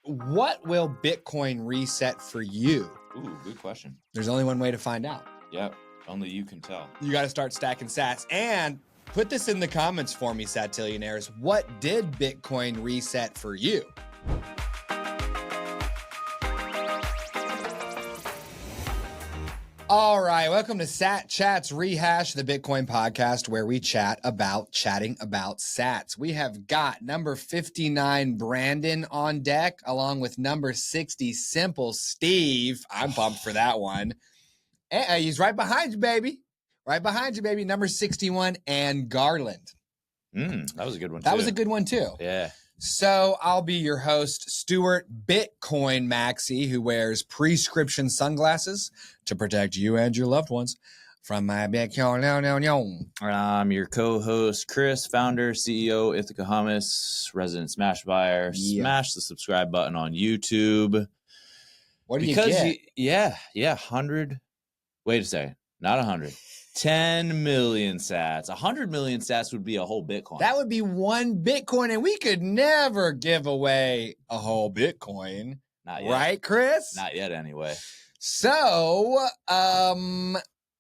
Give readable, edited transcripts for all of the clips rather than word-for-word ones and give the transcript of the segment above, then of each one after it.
What will Bitcoin reset for you? Ooh, good question. There's only one way to find out. Yep, only you can tell. You got to start stacking sats. And put this in the comments for me, Satillionaires. What did Bitcoin reset for you? All right, welcome to Sat Chats Rehash, the Bitcoin podcast where we chatting about sats. We have got number 59 Brandon on deck, along with number 60 Simple Steve. I'm pumped for that one. He's right behind you, baby. Right behind you, baby. Number 61 and Garland. That was a good one. That was a good one too. Yeah. So I'll be your host, Stuart Bitcoin Maxi, who wears prescription sunglasses to protect you and your loved ones from my Bitcoin. I'm your co-host, Chris, founder, CEO, Ithaca Hummus, resident Smash buyer. Yeah. Smash the subscribe button on YouTube. What do you get? 100. Wait a second. Not 100. 10 million sats. 100 million sats would be a whole Bitcoin. That would be one Bitcoin, and we could never give away a whole Bitcoin. Not yet. Right, Chris? Not yet, anyway. So,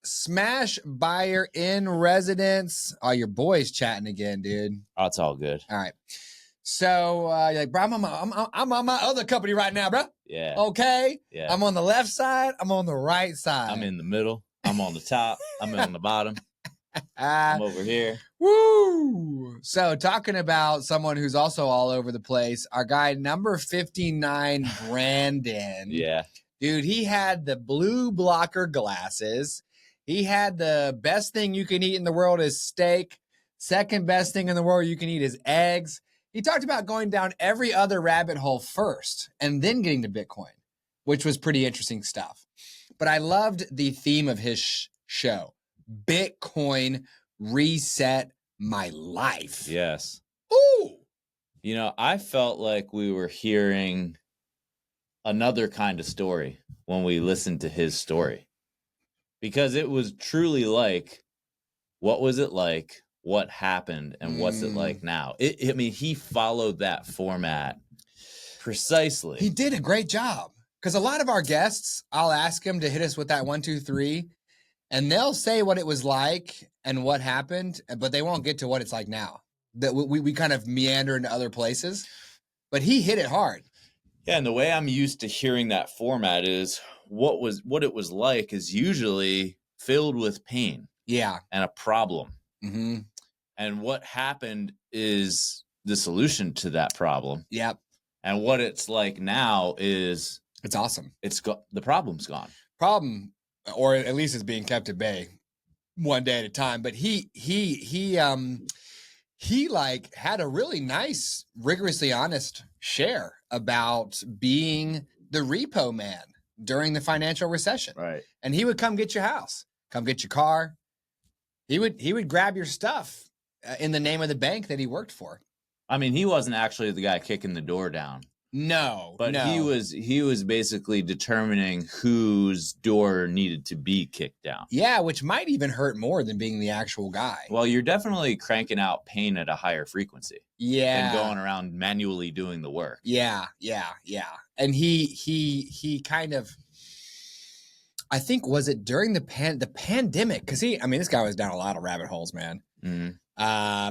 Smash buyer in residence. Oh, your boy's chatting again, dude. Oh, it's all good. All right. So, you're like, bro, I'm on my other company right now, bro. Yeah. Okay. Yeah. I'm on the left side. I'm on the right side. I'm in the middle. I'm on the top. I'm on the bottom. I'm over here. Woo! So talking about someone who's also all over the place, our guy number 59, Brandon. Yeah. Dude, he had the blue blocker glasses. He had the best thing you can eat in the world is steak. Second best thing in the world you can eat is eggs. He talked about going down every other rabbit hole first and then getting to Bitcoin, which was pretty interesting stuff. But I loved the theme of his show. Bitcoin reset my life. Yes. Ooh. You know, I felt like we were hearing another kind of story when we listened to his story. Because it was truly like, what was it like? What happened? And what's it like now? I mean, he followed that format precisely. He did a great job. Because a lot of our guests, I'll ask them to hit us with that 1, 2, 3, and they'll say what it was like and what happened, but they won't get to what it's like now. That we kind of meander into other places, but he hit it hard. Yeah, and the way I'm used to hearing that format is what it was like is usually filled with pain. Yeah. And a problem. Mm-hmm. And what happened is the solution to that problem. Yep. And what it's like now is it's awesome. The problem's gone. Problem, or at least it's being kept at bay one day at a time. But he like had a really nice, rigorously honest share about being the repo man during the financial recession. Right. And he would come get your house, come get your car. He would grab your stuff in the name of the bank that he worked for. I mean, he wasn't actually the guy kicking the door down. No, but he was basically determining whose door needed to be kicked down. Yeah, which might even hurt more than being the actual guy. Well, you're definitely cranking out pain at a higher frequency. Yeah, and going around manually doing the work. Yeah. And he kind of, I think, was it during the pandemic? Because this guy was down a lot of rabbit holes, man. Mm-hmm.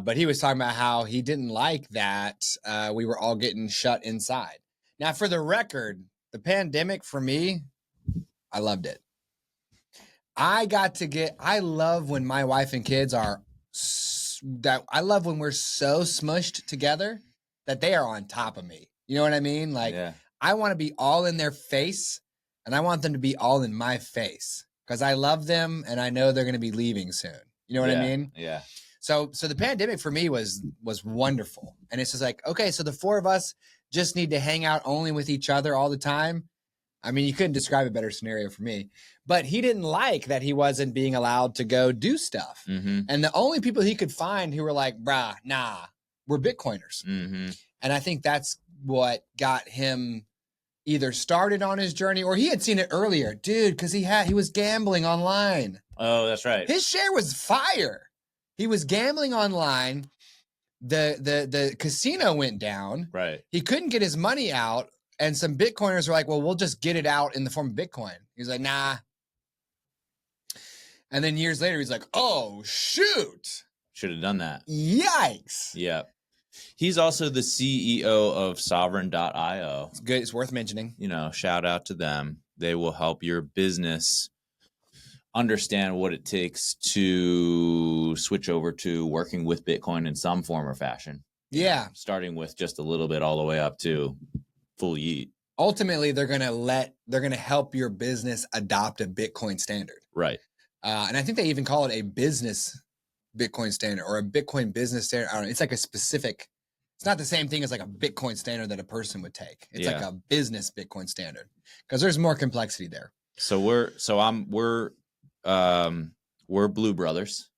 But he was talking about how he didn't like that we were all getting shut inside. Now, for the record, the pandemic for me, I loved it. I love when my wife and kids I love when we're so smushed together that they are on top of me. You know what I mean? Like, yeah. I want to be all in their face and I want them to be all in my face because I love them and I know they're going to be leaving soon. You know what I mean? Yeah. So the pandemic for me was wonderful. And it's just like, okay, so the four of us just need to hang out only with each other all the time. I mean, you couldn't describe a better scenario for me. But he didn't like that he wasn't being allowed to go do stuff. Mm-hmm. And the only people he could find who were like, brah, nah, we're Bitcoiners. Mm-hmm. And I think that's what got him either started on his journey or he had seen it earlier. Dude, because he was gambling online. Oh, that's right. His share was fire. He was gambling online. The casino went down. Right. He couldn't get his money out. And some Bitcoiners are like, well, we'll just get it out in the form of Bitcoin. He's like, nah. And then years later, he's like, oh, shoot. Should have done that. Yikes. Yeah. He's also the CEO of sovereign.io. It's good. It's worth mentioning. You know, shout out to them. They will help your business understand what it takes to switch over to working with Bitcoin in some form or fashion. Yeah. Starting with just a little bit all the way up to full yeet. Ultimately, they're going to help your business adopt a Bitcoin standard. Right. And I think they even call it a business Bitcoin standard or a Bitcoin business standard. I don't know. It's like a specific, it's not the same thing as like a Bitcoin standard that a person would take. It's like a business Bitcoin standard because there's more complexity there. So we're Blue Brothers.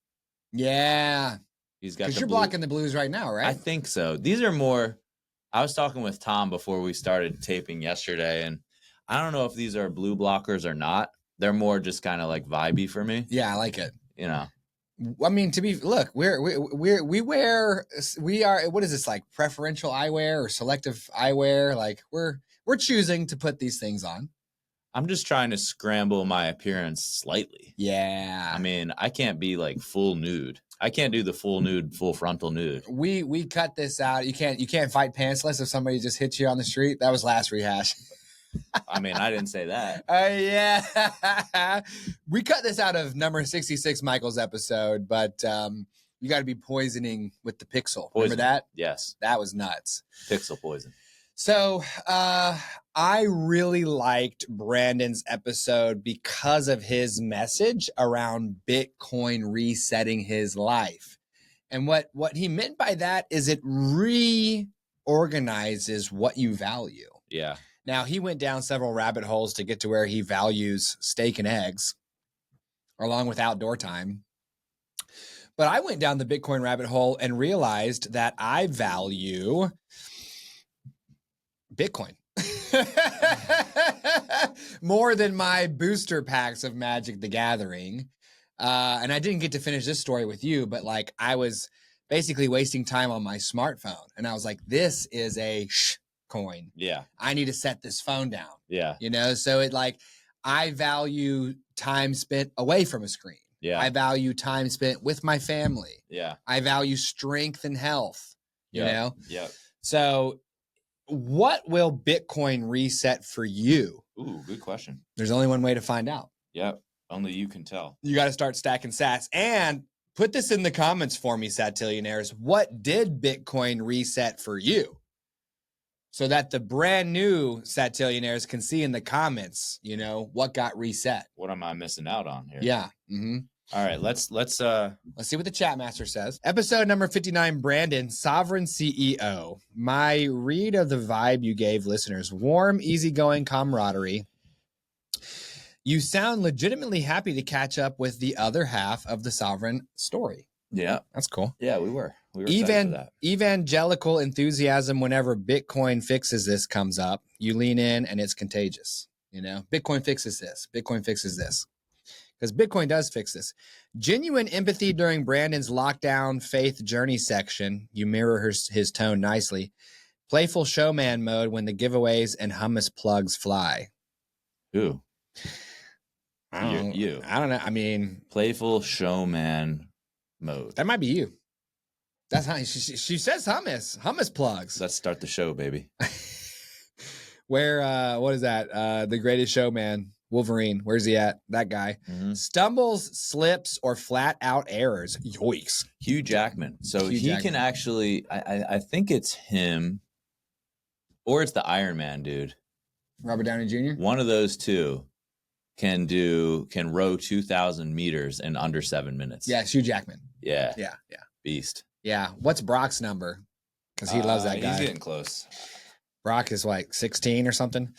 Yeah. He's got because you're blocking the blues right now, right? I think so. These are more, I was talking with Tom before we started taping yesterday, and I don't know if these are blue blockers or not. They're more just kind of like vibey for me. Yeah, I like it. You know, I mean, we are, what is this, like preferential eyewear or selective eyewear? Like we're choosing to put these things on. I'm just trying to scramble my appearance slightly. Yeah. I mean, I can't be like full nude. I can't do the full nude, full frontal nude. We cut this out. You can't fight pantsless if somebody just hits you on the street. That was last rehash. I mean, I didn't say that. Yeah. We cut this out of number 66, Michael's episode, but you got to be poisoning with the pixel. Poison. Remember that? Yes. That was nuts. Pixel poison. So I really liked Brandon's episode because of his message around Bitcoin resetting his life. And what he meant by that is it reorganizes what you value. Yeah. Now, he went down several rabbit holes to get to where he values steak and eggs along with outdoor time. But I went down the Bitcoin rabbit hole and realized that I value Bitcoin more than my booster packs of Magic the Gathering. And I didn't get to finish this story with you, but like I was basically wasting time on my smartphone. And I was like, this is a coin. Yeah. I need to set this phone down. Yeah. You know, so it like, I value time spent away from a screen. Yeah. I value time spent with my family. Yeah. I value strength and health, you know? Yeah. So what will Bitcoin reset for you? Ooh, good question. There's only one way to find out. Yep. Only you can tell. You got to start stacking sats and put this in the comments for me, Satillionaires. What did Bitcoin reset for you? So that the brand new Satillionaires can see in the comments, you know, what got reset. What am I missing out on here? Yeah. Mm-hmm. All right, let's see what the chat master says. Episode number 59, Brandon, Sovereign CEO. My read of the vibe you gave listeners, warm, easygoing camaraderie. You sound legitimately happy to catch up with the other half of the Sovereign story. Yeah. That's cool. Yeah, we were excited for that. Evangelical enthusiasm whenever Bitcoin fixes this comes up. You lean in and it's contagious. You know, Bitcoin fixes this. Bitcoin fixes this. Because Bitcoin does fix this. Genuine empathy during Brandon's lockdown faith journey section. You mirror his tone nicely. Playful showman mode when the giveaways and hummus plugs fly. Who? You. I don't know. I mean, playful showman mode. That might be you. That's how she says hummus plugs. Let's start the show, baby. Where what is that? The Greatest Showman, Wolverine. Where's he at? That guy. Mm-hmm. Stumbles, slips, or flat out errors. Yoicks. Hugh Jackman. So Hugh Jackman can actually. I think it's him, or it's the Iron Man dude. Robert Downey Jr. One of those two can row 2,000 meters in under 7 minutes. Yeah, Hugh Jackman. Yeah. Beast. Yeah. What's Brock's number? Because he loves that guy. He's getting close. Brock is like 16 or something.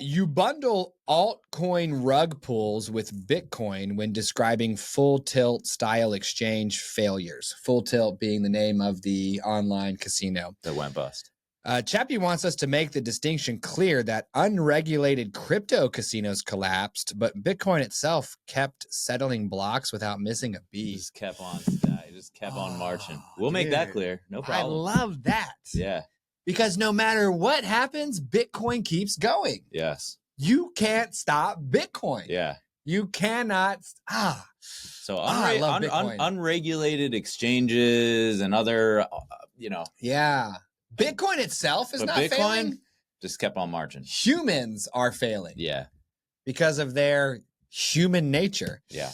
You bundle altcoin rug pulls with Bitcoin when describing full tilt style exchange failures. Full Tilt being the name of the online casino that went bust. Chappie wants us to make the distinction clear that unregulated crypto casinos collapsed, but Bitcoin itself kept settling blocks without missing a beat. Just kept on marching. We'll make that clear. No problem. I love that. Yeah. Because no matter what happens, Bitcoin keeps going. Yes. You can't stop Bitcoin. Yeah. You cannot. So I love Bitcoin. unregulated exchanges and other, Yeah. Bitcoin itself is not Bitcoin failing. Just kept on marching. Humans are failing. Yeah. Because of their human nature. Yeah.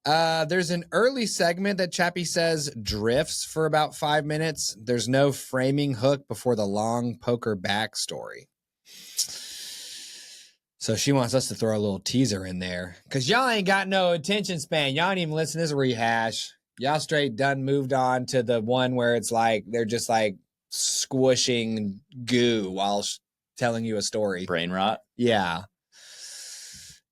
There's an early segment that Chappie says drifts for about 5 minutes. There's no framing hook before the long poker backstory. So she wants us to throw a little teaser in there. Because y'all ain't got no attention span. Y'all ain't even listen to this rehash. Y'all straight done moved on to the one where it's like they're just like squishing goo while telling you a story. Brain rot. Yeah.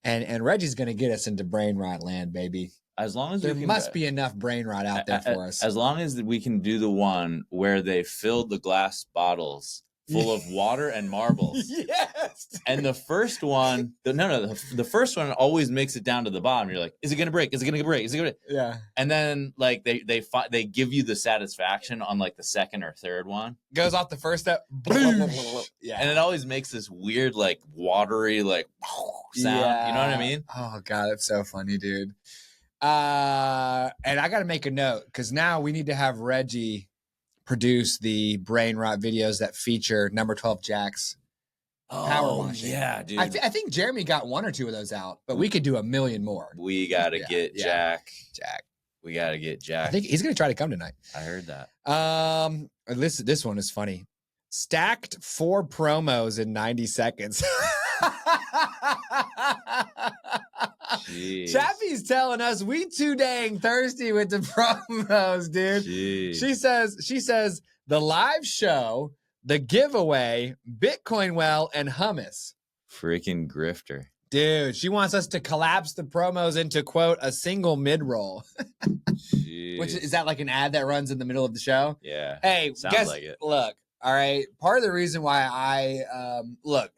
And Reggie's going to get us into brain rot land, baby. As long as there must be enough brain rot out there for us. As long as we can do the one where they filled the glass bottles full of water and marbles. Yes. And the first one, the first one always makes it down to the bottom. You're like, is it gonna break? Is it gonna break? Is it gonna? Yeah. And then like they give you the satisfaction on like the second or third one. Goes off the first step. Yeah. And it always makes this weird like watery like sound. Yeah. You know what I mean? Oh god, that's so funny, dude. And I got to make a note because now we need to have Reggie produce the brain rot videos that feature number 12 Jack's power washing. Yeah, dude. I think Jeremy got 1 or 2 of those out, but we could do a million more. We got to get Jack. Jack. We got to get Jack. I think he's going to try to come tonight. I heard that. This one is funny. Stacked 4 promos in 90 seconds. Jeez. Chappie's telling us we too dang thirsty with the promos, dude. Jeez. She says the live show, the giveaway, Bitcoin well, and hummus. Freaking grifter. Dude, she wants us to collapse the promos into, quote, a single mid-roll. Which is that like an ad that runs in the middle of the show? Yeah. Hey, sounds like it. Look, all right. Part of the reason why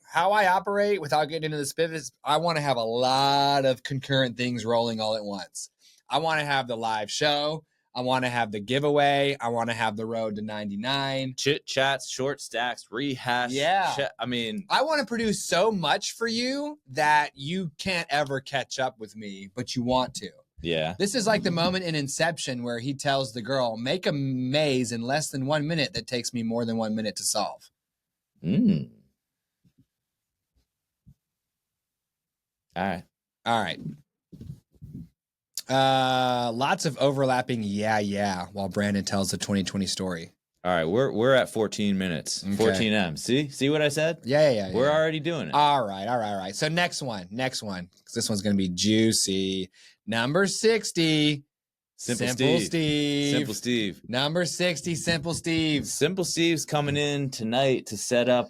how I operate without getting into the spiff is I want to have a lot of concurrent things rolling all at once. I want to have the live show. I want to have the giveaway. I want to have the road to 99. Chit chats, short stacks, rehash. Yeah. I want to produce so much for you that you can't ever catch up with me, but you want to. Yeah. This is like the moment in Inception where he tells the girl, make a maze in less than 1 minute that takes me more than 1 minute to solve. All right. Lots of overlapping while Brandon tells the 2020 story. All right, we're at 14 minutes. Okay. 14 M. See what I said? Yeah. We're already doing it. All right. So next one. This one's going to be juicy. Number 60. Simple Steve. Number 60, Simple Steve. Simple Steve's coming in tonight to set up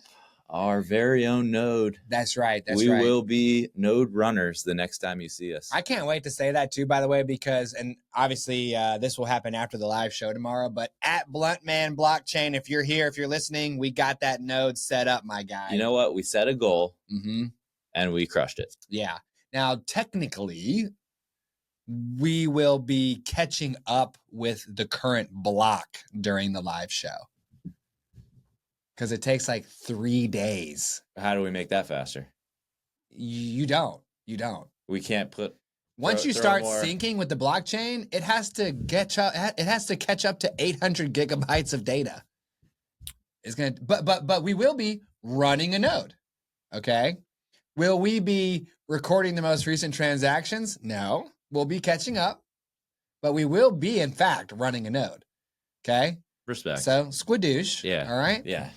our very own node. That's right. We will be node runners the next time you see us. I can't wait to say that too, by the way, because, and obviously this will happen after the live show tomorrow, but at Bluntman Blockchain, if you're here, if you're listening, we got that node set up, my guy. You know what? We set a goal and we crushed it. Yeah. Now, technically, we will be catching up with the current block during the live show. Because it takes like 3 days. How do we make that faster? You don't. We can't put. Once you start syncing with the blockchain, it has to catch up. It has to catch up to 800 gigabytes of data. It's gonna, but we will be running a node. Okay. Will we be recording the most recent transactions? No. We'll be catching up, but we will be, in fact, running a node. Okay. Respect. So, squidoosh. Yeah. All right. Yeah.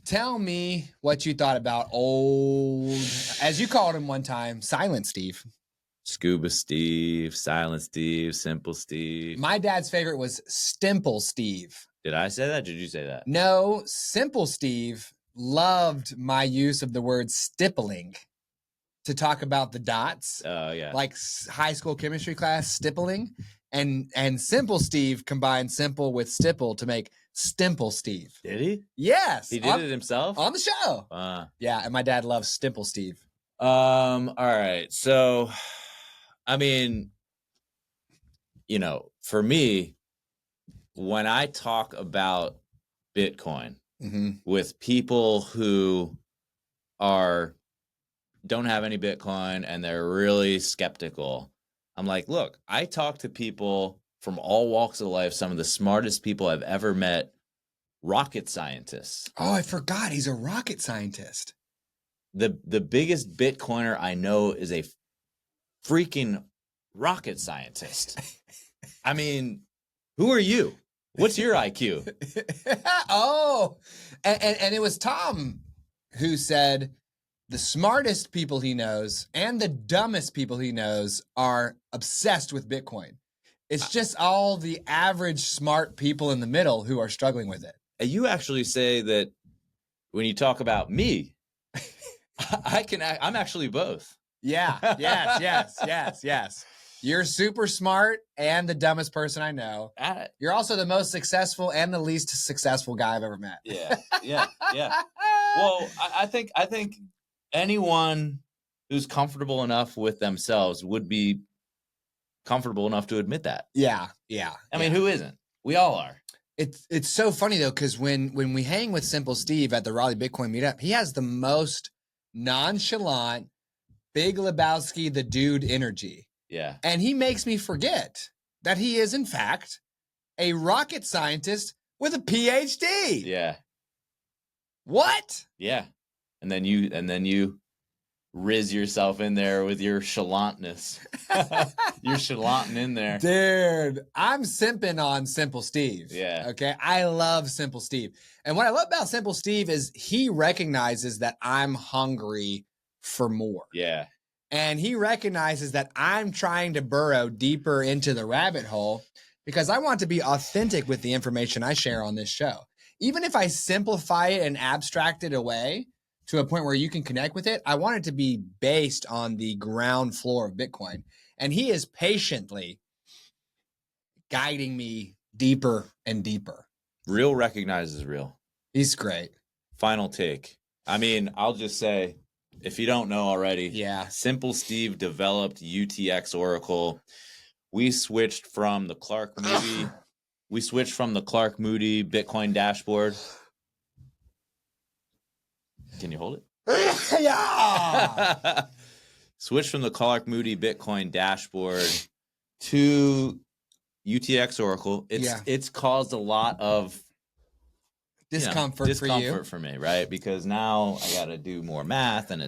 Tell me what you thought about old, as you called him one time, Silent Steve. Scuba Steve, Silent Steve, Simple Steve. My dad's favorite was Stimple Steve. Did I say that? Did you say that? No, Simple Steve loved my use of the word stippling to talk about the dots. Oh, yeah. Like high school chemistry class, stippling. And Simple Steve combined simple with stipple to make Stimple Steve. Did he? Yes. He did it himself? On the show. Yeah, and my dad loves Stimple Steve. All right. So, I mean, for me, when I talk about Bitcoin, with people who don't have any Bitcoin and they're really skeptical. I'm like, look, I talk to people from all walks of life, some of the smartest people I've ever met, rocket scientists. Oh, I forgot he's a rocket scientist. The biggest Bitcoiner I know is a freaking rocket scientist. I mean, who are you? What's your IQ? Oh, and it was Tom who said the smartest people he knows and the dumbest people he knows are obsessed with Bitcoin. It's just all the average smart people in the middle who are struggling with it. You actually say that when you talk about me, I'm actually both. Yeah. Yes. You're super smart and the dumbest person I know. You're also the most successful and the least successful guy I've ever met. Yeah. Well, I think anyone who's comfortable enough with themselves would be comfortable enough to admit that. Yeah. I mean, who isn't? We all are. It's so funny though, because when we hang with Simple Steve at the Raleigh Bitcoin meetup, he has the most nonchalant, Big Lebowski, the dude energy. Yeah. And he makes me forget that he is, in fact, a rocket scientist with a PhD. Yeah. What? Yeah. And then you riz yourself in there with your chalantness. You're chalanting in there. Dude, I'm simping on Simple Steve. Yeah. Okay. I love Simple Steve. And what I love about Simple Steve is he recognizes that I'm hungry for more. Yeah. And he recognizes that I'm trying to burrow deeper into the rabbit hole because I want to be authentic with the information I share on this show. Even if I simplify it and abstract it away to a point where you can connect with it, I want it to be based on the ground floor of Bitcoin. And he is patiently guiding me deeper and deeper. Real recognizes real. He's great. Final take. I mean, I'll just say, if you don't know already, Yeah. Simple Steve developed UTX Oracle. We switched from the Clark Moody. Bitcoin dashboard. Can you hold it? Yeah. Switched from the Clark Moody Bitcoin dashboard to UTX Oracle. It's caused a lot of discomfort for me, right? Because now I got to do more math, and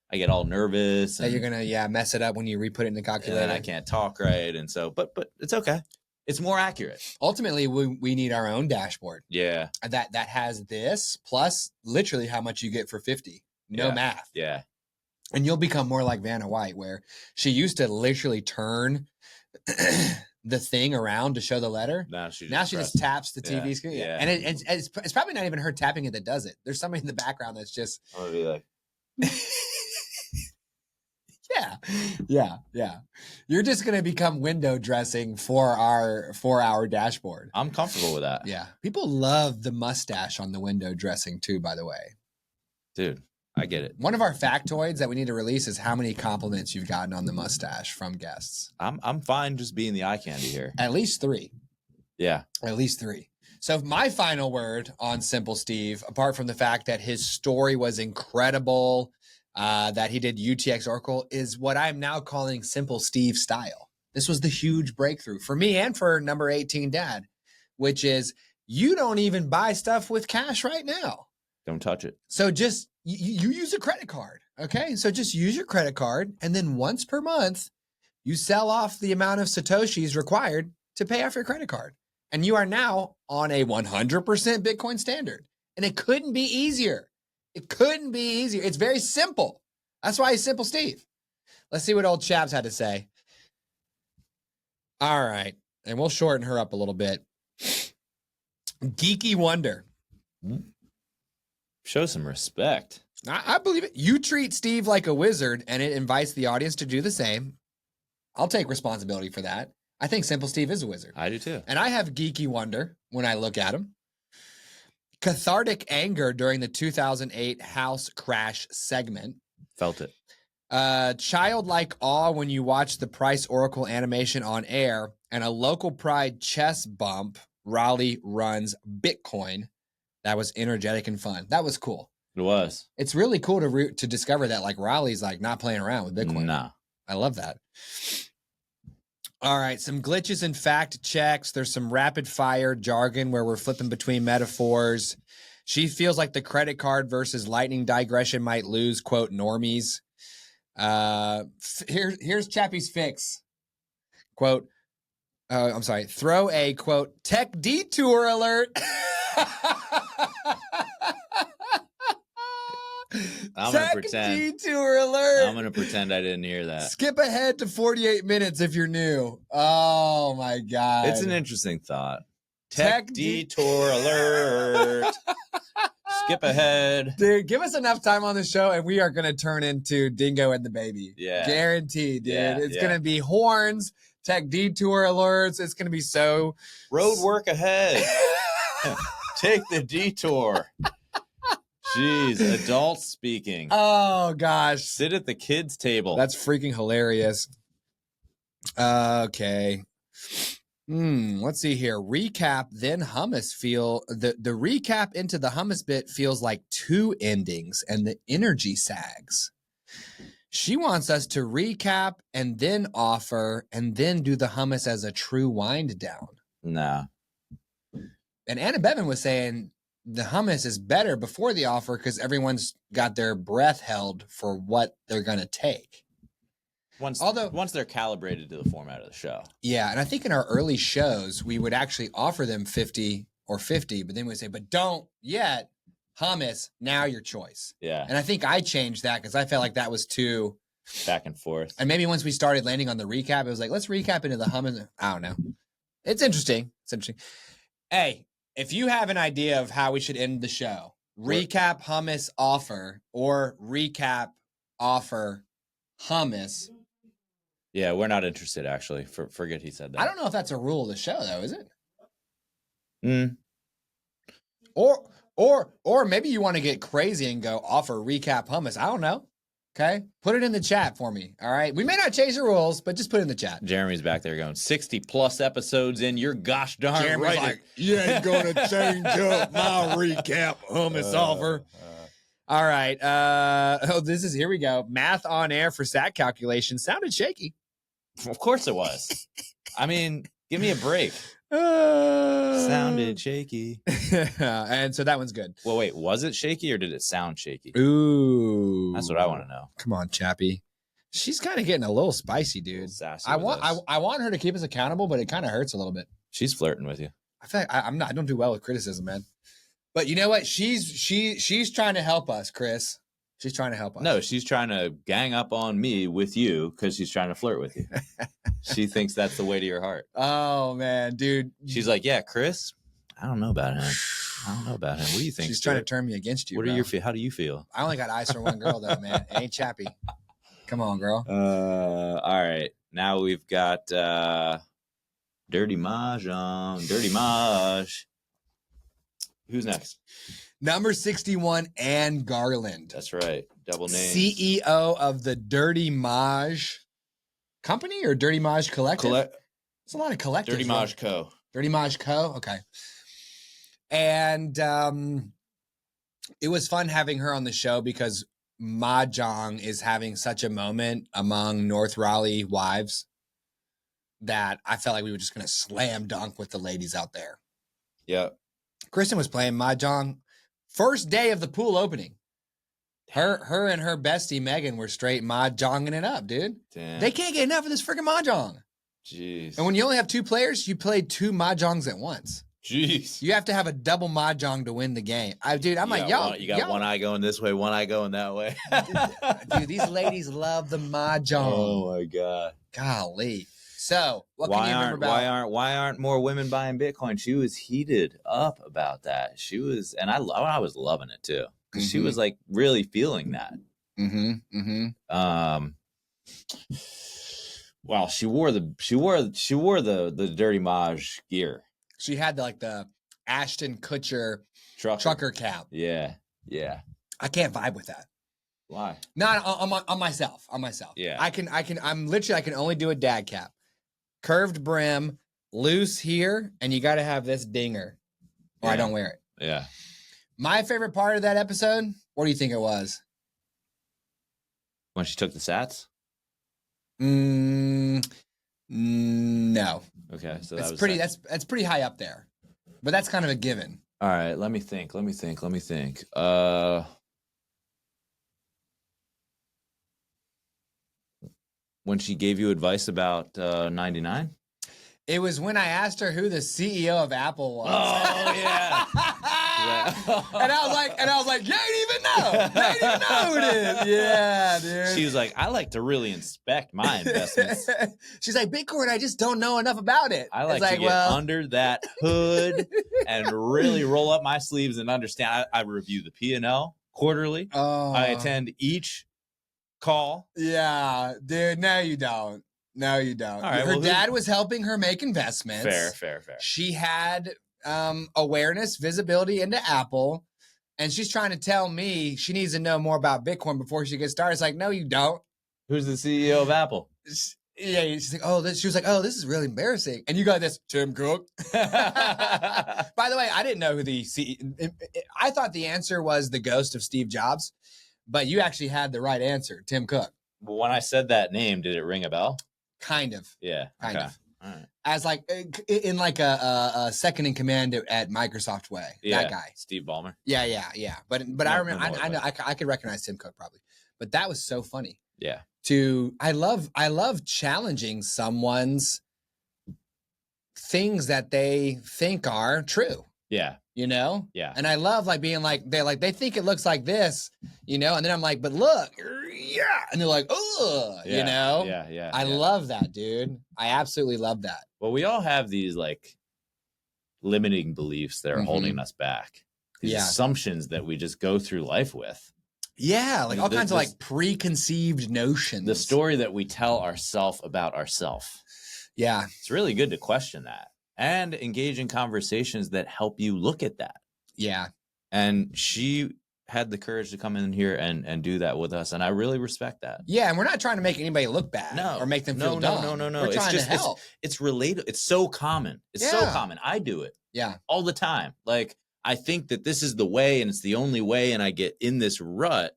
I get all nervous. And you're gonna mess it up when you re-put it in the calculator. And I can't talk right, and so but it's okay. It's more accurate. Ultimately, we need our own dashboard. Yeah, that has this plus literally how much you get for 50. No math. Yeah, and you'll become more like Vanna White, where she used to literally turn the thing around to show the letter. Now she just taps the TV screen. Yeah. And it's probably not even her tapping it that does it. There's somebody in the background that's just. I'm gonna be like. Yeah. You're just gonna become window dressing for our dashboard. I'm comfortable with that. Yeah. People love the mustache on the window dressing too, by the way. Dude, I get it. One of our factoids that we need to release is how many compliments you've gotten on the mustache from guests. I'm fine just being the eye candy here. At least 3. Yeah. At least 3. So my final word on Simple Steve, apart from the fact that his story was incredible, that he did UTX Oracle, is what I'm now calling Simple Steve style. This was the huge breakthrough for me and for number 18 dad, which is you don't even buy stuff with cash right now. Don't touch it. So just you use a credit card. Okay. So just use your credit card. And then once per month, you sell off the amount of Satoshis required to pay off your credit card. And you are now on a 100% Bitcoin standard. And it couldn't be easier. It couldn't be easier. It's very simple. That's why he's Simple Steve. Let's see what old Chaps had to say. All right. And we'll shorten her up a little bit. Geeky Wonder. Show some respect. I believe it. You treat Steve like a wizard, and it invites the audience to do the same. I'll take responsibility for that. I think Simple Steve is a wizard. I do too. And I have geeky wonder when I look at him. Cathartic anger during the 2008 house crash segment. Felt it. Childlike awe when you watch the Price Oracle animation on air, and a local pride chest bump. Raleigh runs Bitcoin. That was energetic and fun. That was cool. It was. It's really cool to discover that like Raleigh's like not playing around with Bitcoin. Nah. I love that. All right, some glitches and fact checks. There's some rapid fire jargon where we're flipping between metaphors. She feels like the credit card versus lightning digression might lose, quote, normies. Here's Chappie's fix. Quote, I'm sorry, throw a, quote, tech detour alert. I'm going to pretend. Detour alert. I'm going to pretend I didn't hear that. Skip ahead to 48 minutes if you're new. Oh, my God. It's an interesting thought. Tech detour alert. Skip ahead. Dude, give us enough time on the show and we are going to turn into Dingo and the Baby. Yeah. Guaranteed, dude. Yeah, It's going to be horns, tech detour alerts. It's going to be so... Road work ahead. Take the detour. Jeez, adults speaking. Oh, gosh. Sit at the kids' table. That's freaking hilarious. Okay. Let's see here. Recap, then hummus feel... The recap into the hummus bit feels like two endings and the energy sags. She wants us to recap and then offer and then do the hummus as a true wind down. Nah. And Anna Bevan was saying... the hummus is better before the offer because everyone's got their breath held for what they're going to take. Once they're calibrated to the format of the show. Yeah, and I think in our early shows, we would actually offer them 50 or 50, but then we'd say, but don't yet, hummus, now your choice. Yeah. And I think I changed that because I felt like that was too... back and forth. And maybe once we started landing on the recap, it was like, let's recap into the hummus. I don't know. It's interesting. It's interesting. Hey, if you have an idea of how we should end the show, recap hummus offer or recap offer hummus. Yeah, we're not interested, actually. Forget he said that. I don't know if that's a rule of the show, though, is it? Or maybe you want to get crazy and go offer recap hummus. I don't know. Okay, put it in the chat for me. All right, we may not change the rules, but just put it in the chat. Jeremy's back there going 60+ episodes in. You're gosh darn Jeremy's right. Like, you ain't gonna change up my recap hummus offer. All right. Here we go. Math on air for SAT calculation sounded shaky. Of course it was. I mean, give me a break. Sounded shaky. And so that one's good. Well, wait, was it shaky or did it sound shaky? Ooh. That's what I want to know. Come on, Chappie. She's kind of getting a little spicy, dude. I want her to keep us accountable, but it kind of hurts a little bit. She's flirting with you. I feel like I don't do well with criticism, man. But you know what? She's trying to help us, Chris. She's trying to help us. No, she's trying to gang up on me with you because she's trying to flirt with you. She thinks that's the way to your heart. Oh, man, dude. She's like, yeah, Chris, I don't know about him. What do you think? She's trying to turn me against you. How do you feel? I only got eyes for one girl, though, man. It ain't Chappie. Come on, girl. All right. Now we've got Dirty Mahjong. Dirty Maj. Who's next? Number 61, Ann Garland. That's right. Double name. CEO of the Dirty Maj Company or Dirty Maj Collective? It's a lot of collectives. Dirty Maj Co. Dirty Maj Co. Okay. And it was fun having her on the show because Mahjong is having such a moment among North Raleigh wives that I felt like we were just going to slam dunk with the ladies out there. Yeah. Kristen was playing Mahjong first day of the pool opening. Her and her bestie Megan were straight Mahjonging it up, dude. Damn. They can't get enough of this freaking Mahjong. Jeez. And when you only have two players, you play two Mahjongs at once. Jeez. You have to have a double Mahjong to win the game. I'm like, y'all. You got one eye going this way, one eye going that way. Dude, these ladies love the Mahjong. Oh my God. Golly. So, what can you remember about? Why aren't more women buying Bitcoin? She was heated up about that. She was, and I was loving it too because she was like really feeling that. Well, she wore the Dirty Maj gear. She had the Ashton Kutcher trucker cap. Yeah. I can't vibe with that. Why? Not on myself. Yeah. I can only do a dad cap. Curved brim, loose here, and you got to have this dinger or I don't wear it. Yeah. My favorite part of that episode, what do you think it was? When she took the sats? No. Okay, so that's pretty high up there. But that's kind of a given. All right, let me think. When she gave you advice about 99? It was when I asked her who the CEO of Apple was. Oh yeah. and I was like, you ain't even know who it is. Yeah, dude. She was like, I like to really inspect my investments. She's like, Bitcoin, I just don't know enough about it. I like to get under that hood and really roll up my sleeves and understand. I review the P&L quarterly. Oh. I attend each call. Yeah, dude. No, you don't. All right, her dad was helping her make investments. Fair. She had awareness, visibility into Apple, and she's trying to tell me she needs to know more about Bitcoin before she gets started. It's like, no, you don't. Who's the CEO of Apple? Yeah, she's like, she was like, this is really embarrassing. And you got this, Tim Cook. By the way, I didn't know who the CEO. I thought the answer was the ghost of Steve Jobs, but you actually had the right answer, Tim Cook. Well, when I said that name, did it ring a bell? Kind of. Yeah. Kind of. All right. As like in like a second in command at Microsoft way. Yeah, that guy. Steve Ballmer. Yeah. But I remember I could recognize Tim Cook probably. But that was so funny. Yeah. I love challenging someone's things that they think are true. Yeah. You know? Yeah. And I love like being like they think it looks like this, you know, and then I'm like, but look, yeah. And they're like, oh, you know? Yeah. I love that, dude. I absolutely love that. Well, we all have these like limiting beliefs that are holding us back. These assumptions that we just go through life with. Yeah, like all kinds of like preconceived notions. The story that we tell ourselves about ourselves. Yeah. It's really good to question that and engage in conversations that help you look at that. Yeah. And she had the courage to come in here and do that with us. And I really respect that. Yeah. And we're not trying to make anybody look bad or make them feel dumb. No. We're trying to help. It's relatable. It's so common. It's so common. I do it. Yeah. All the time. Like, I think that this is the way and it's the only way. And I get in this rut,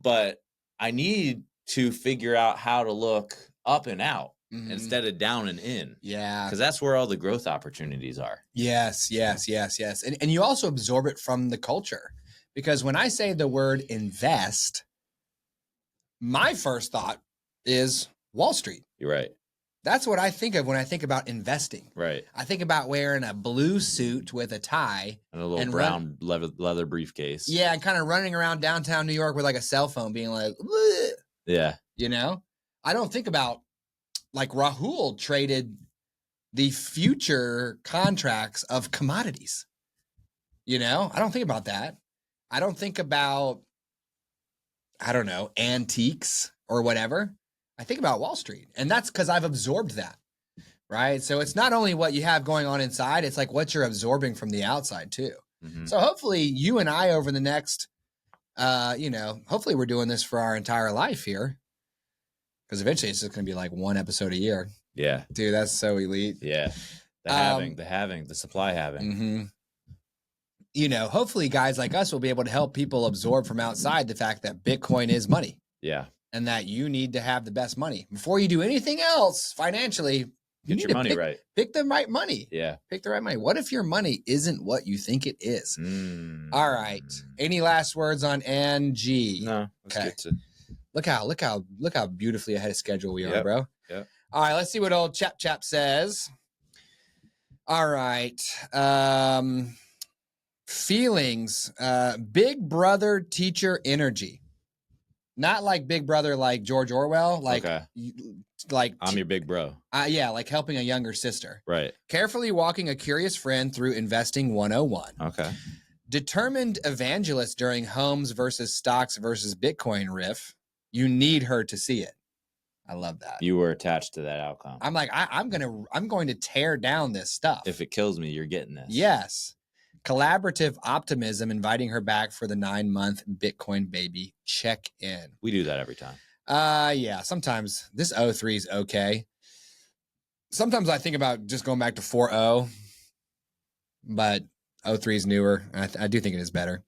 but I need to figure out how to look up and out instead of down and in. Yeah. Because that's where all the growth opportunities are. Yes. And you also absorb it from the culture. Because when I say the word invest, my first thought is Wall Street. You're right. That's what I think of when I think about investing. Right. I think about wearing a blue suit with a tie. And a little brown leather briefcase. Yeah, and kind of running around downtown New York with like a cell phone being like, bleh. Yeah. You know? I don't think about like Rahul traded the future contracts of commodities. You know? I don't think about that. I don't think about, I don't know, antiques or whatever. I think about Wall Street, and that's because I've absorbed that, right? So it's not only what you have going on inside, it's like what you're absorbing from the outside too. So hopefully you and I over the next, hopefully we're doing this for our entire life here, because eventually it's just going to be like one episode a year. Yeah. Dude, that's so elite. Yeah. The supply having. You know, hopefully guys like us will be able to help people absorb from outside the fact that Bitcoin is money. Yeah. And that you need to have the best money before you do anything else financially. Get your money right. Pick the right money. Yeah. Pick the right money. What if your money isn't what you think it is? All right. Any last words on NG? No. Okay. Look how beautifully ahead of schedule we are, bro. Yeah. All right. Let's see what old Chap says. All right. Feelings. Big brother teacher energy. Not like Big Brother, like George Orwell, like I'm your big bro. Yeah, like helping a younger sister. Right. Carefully walking a curious friend through investing 101. Okay. Determined evangelist during homes versus stocks versus Bitcoin riff. You need her to see it. I love that. You were attached to that outcome. I'm like, I'm going to tear down this stuff. If it kills me, you're getting this. Yes. Collaborative optimism, inviting her back for the 9-month Bitcoin baby check-in. We do that every time. Yeah. Sometimes this 03 is okay. Sometimes I think about just going back to 4.0, but 03 is newer. I do think it is better.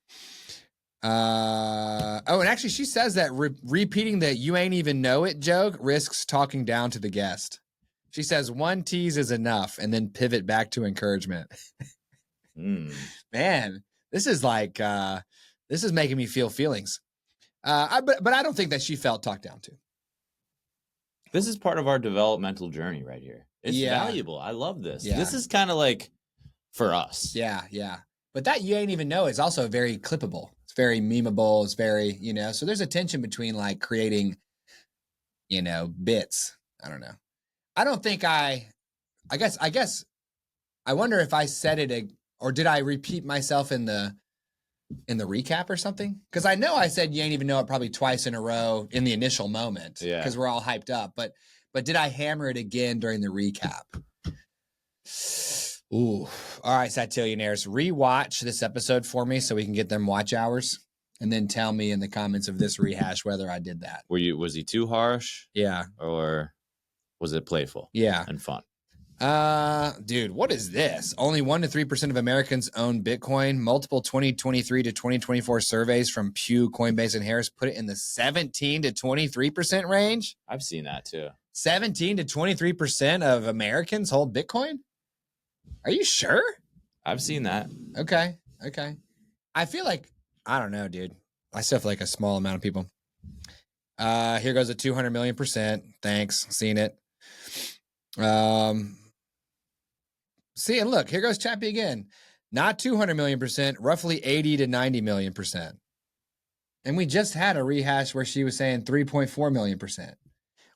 And actually she says that repeating the "you ain't even know it" joke risks talking down to the guest. She says one tease is enough and then pivot back to encouragement. Man, this is like, this is making me feel feelings. But I don't think that she felt talked down to. This is part of our developmental journey right here. It's valuable. I love this. Yeah. This is kind of like for us. Yeah. But that "you ain't even know" is also very clippable. It's very memeable. It's very, so there's a tension between like creating, bits. I don't know. I don't think I guess I wonder if I said it or did I repeat myself in the recap or something? Because I know I said "you ain't even know it" probably twice in a row in the initial moment. Yeah. Because we're all hyped up. But did I hammer it again during the recap? Ooh. All right, Satillionaires, rewatch this episode for me so we can get them watch hours, and then tell me in the comments of this rehash whether I did that. Was he too harsh? Yeah. Or was it playful? Yeah. And fun? Dude, what is this? Only 1 to 3% of Americans own Bitcoin. Multiple 2023 to 2024 surveys from Pew, Coinbase, and Harris put it in the 17 to 23% range. I've seen that too. 17 to 23% of Americans hold Bitcoin? Are you sure? I've seen that. Okay. I feel like, I don't know, dude. I still feel like a small amount of people. Here goes a 200 million%. Thanks. Seen it. See, and look, here goes Chappie again. Not 200 million%, roughly 80 to 90 million%. And we just had a rehash where she was saying 3.4 million%.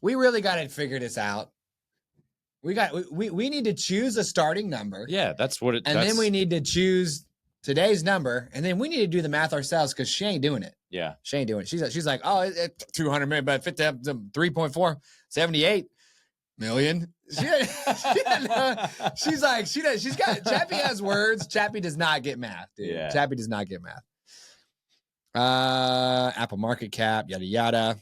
We really got to figure this out. We need to choose a starting number. Yeah, that's what it. And then we need to choose today's number, and then we need to do the math ourselves because she ain't doing it. Yeah, she ain't doing it. She's like, oh, it's 200 million, but 3.4, 78 million. She's like, she's got. Chappie has words. Chappie does not get math, dude. Yeah. Chappie does not get math. Apple market cap, yada yada.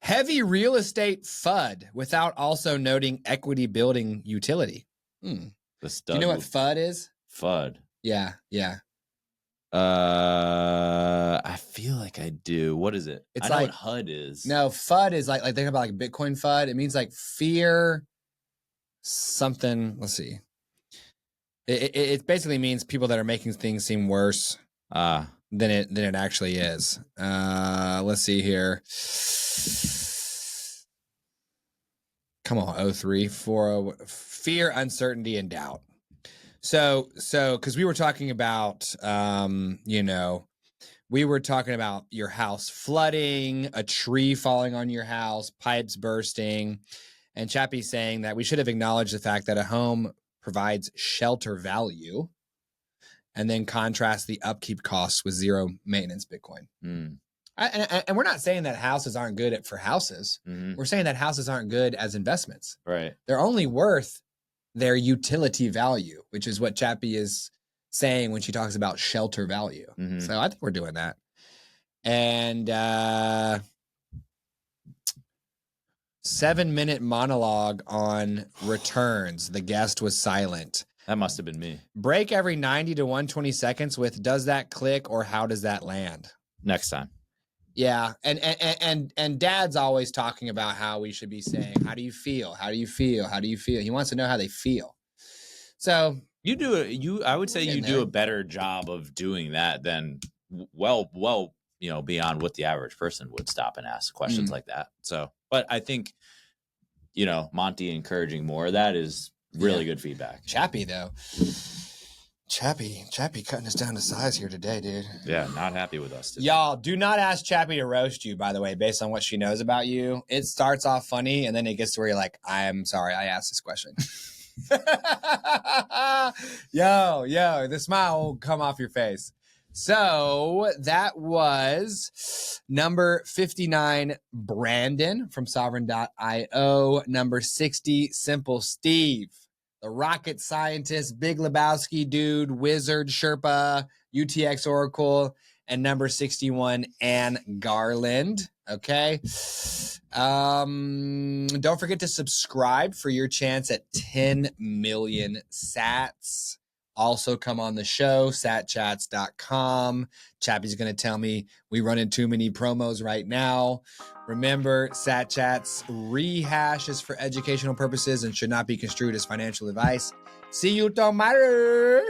Heavy real estate FUD without also noting equity building utility. Do you know what FUD is? FUD. Yeah. I feel like I do. What is it? It's I know like what HUD is. No, FUD is like think about like Bitcoin FUD. It means like fear something. Let's see. It basically means people that are making things seem worse than it actually is. Let's see here. Come on, 03, 40, fear, uncertainty, and doubt. So, because we were talking about, we were talking about your house flooding, a tree falling on your house, pipes bursting, and Chappie saying that we should have acknowledged the fact that a home provides shelter value, and then contrast the upkeep costs with zero maintenance Bitcoin. And we're not saying that houses aren't good for houses. Mm-hmm. We're saying that houses aren't good as investments. Right. They're only worth their utility value, which is what Chappie is saying when she talks about shelter value. Mm-hmm. So I think we're doing that. And 7-minute monologue on returns. The guest was silent. That must have been me. Break every 90 to 120 seconds with "does that click" or "how does that land?" Next time. Yeah, and Dad's always talking about how we should be saying, "How do you feel? How do you feel? How do you feel?" He wants to know how they feel. So you do it. I would say you do a better job of doing that than well, beyond what the average person would stop and ask questions like that. So, but I think, Monty encouraging more of that is really good feedback. Chappie though. Chappie cutting us down to size here today, dude. Yeah, not happy with us today. Y'all, do not ask Chappie to roast you, by the way, based on what she knows about you. It starts off funny, and then it gets to where you're like, I'm sorry, I asked this question. Yo, the smile will come off your face. So that was number 59, Brandon from Sovereign.io. Number 60, Simple Steve. The rocket scientist, Big Lebowski dude, wizard, Sherpa, UTX Oracle, and number 61, Ann Garland. Okay. Don't forget to subscribe for your chance at 10 million sats. also come on the show, satchats.com. Chappie's going to tell me we run in too many promos right now. Remember, SatChats Rehash is for educational purposes and should not be construed as financial advice. See you tomorrow.